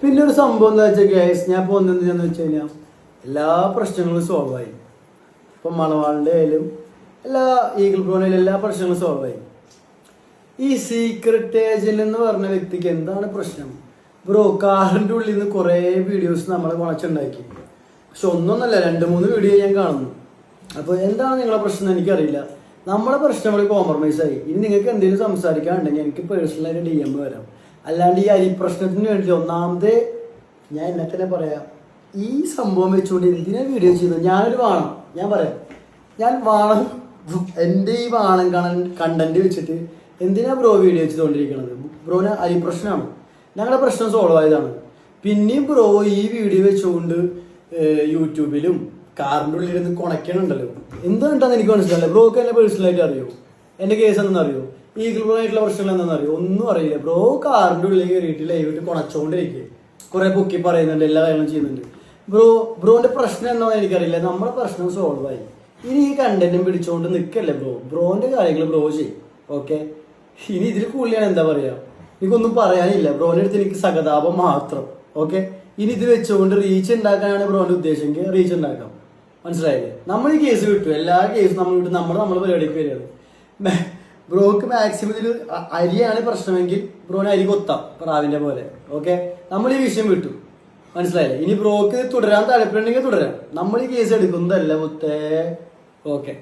പിന്നെ ഒരു സംഭവം എന്താ വെച്ചാൽ ഗ്യാസ് ഞാൻ ഇപ്പോൾ ഒന്നെന്താന്ന് വെച്ച് കഴിഞ്ഞാൽ എല്ലാ പ്രശ്നങ്ങളും സോൾവ് ആയി. ഇപ്പം മണവാളിൻ്റെ ആയാലും എല്ലാ ഈഗിൾ ബ്രോയിലും എല്ലാ പ്രശ്നങ്ങളും സോൾവ് ആയി. ഈ സീക്രട്ട് ഏജന്റ് എന്ന് പറഞ്ഞ വ്യക്തിക്ക് എന്താണ് പ്രശ്നം? ബ്രോ കാറിൻ്റെ ഉള്ളിൽ നിന്ന് കുറേ വീഡിയോസ് നമ്മളെ കുണച്ചുണ്ടാക്കി. പക്ഷെ ഒന്നൊന്നല്ല 2-3 വീഡിയോ ഞാൻ കാണുന്നു. അപ്പോൾ എന്താണ് നിങ്ങളെ പ്രശ്നം എനിക്കറിയില്ല. നമ്മളെ പ്രശ്നങ്ങൾ കോംപ്രമൈസ് ആയി. ഇനി നിങ്ങൾക്ക് എന്തെങ്കിലും സംസാരിക്കാനുണ്ടെങ്കിൽ എനിക്ക് പേഴ്സണലായിട്ട് DM വരാം. അല്ലാണ്ട് ഈ അരി പ്രശ്നത്തിന് വേണ്ടി ഒന്നാമത് ഞാൻ എന്നെ തന്നെ പറയാം, ഈ സംഭവം വെച്ചുകൊണ്ട് എന്തിനാ വീഡിയോ ചെയ്തത്? ഞാനൊരു വാണം, ഞാൻ പറയാം, ഞാൻ വാണം എൻ്റെ ഈ വാണം കണ്ടന്റ് വെച്ചിട്ട് എന്തിനാ ബ്രോ വീഡിയോ ചെയ്തുകൊണ്ടിരിക്കുന്നത്? ബ്രോന് അരി പ്രശ്നമാണ്, ഞങ്ങളുടെ പ്രശ്നം സോൾവ് ആയതാണ്. പിന്നെയും ബ്രോ ഈ വീഡിയോ വെച്ചുകൊണ്ട് യൂട്യൂബിലും കാറിൻ്റെ ഉള്ളിൽ നിന്ന് കുണയ്ക്കണുണ്ടല്ലോ, എന്തുകൊണ്ടാന്ന് എനിക്ക് മനസ്സിലായില്ല. ബ്രോക്ക് എന്നെ പേഴ്സണലായിട്ട് അറിയോ? എൻ്റെ കേസ് എന്താണെന്ന് അറിയോ? ഈഗിൾ ബ്രോ ആയിട്ടുള്ള പ്രശ്നങ്ങൾ എന്താണെന്ന് അറിയോ? ഒന്നും അറിയില്ല. ബ്രോ കാറിൻ്റെ ഉള്ളിൽ കയറിയിട്ട് ലൈവിട്ട് കുണച്ചോണ്ടിരിക്കുക, കുറെ പൊക്കി പറയുന്നുണ്ട്, എല്ലാ കാര്യങ്ങളും ചെയ്യുന്നുണ്ട്. ബ്രോന്റെ പ്രശ്നം എന്താണെന്ന് എനിക്കറിയില്ല. നമ്മുടെ പ്രശ്നം സോൾവ് ആയി. ഇനി ഈ കണ്ടന്റും പിടിച്ചുകൊണ്ട് നിൽക്കല്ലേ ബ്രോന്റെ കാര്യങ്ങൾ ബ്രോ ചെയ്യും. ഓക്കെ, ഇനി ഇതിൽ കൂടുതലാണ് എന്താ പറയാ, എനിക്കൊന്നും പറയാനില്ല. ബ്രോന്റെ അടുത്ത് എനിക്ക് സഹതാപം മാത്രം. ഓക്കെ, ഇനി ഇത് വെച്ചുകൊണ്ട് റീച്ച് ഉണ്ടാക്കാനാണ് ബ്രോന്റെ ഉദ്ദേശമെങ്കിൽ റീച്ച് ഉണ്ടാക്കാം. മനസ്സിലായില്ലേ? നമ്മൾ ഈ കേസ് വിട്ടു, എല്ലാ കേസും നമ്മൾ വിട്ടു നമ്മൾ പരിപാടിക്ക് വരികയാണ്. ബ്രോക്ക് മാക്സിമം ഇതിൽ അരിയാണ് പ്രശ്നമെങ്കിൽ ബ്രോന് അരി കൊത്താം പ്രാവിന്റെ പോലെ. ഓക്കെ, നമ്മൾ ഈ വിഷയം വിട്ടു. മനസ്സിലായില്ലേ? ഇനി ബ്രോക്ക് തുടരാൻ താല്പര്യമുണ്ടെങ്കിൽ തുടരാം. നമ്മൾ ഈ കേസ് എടുക്കുന്നതല്ല മുത്തേ. ഓക്കെ.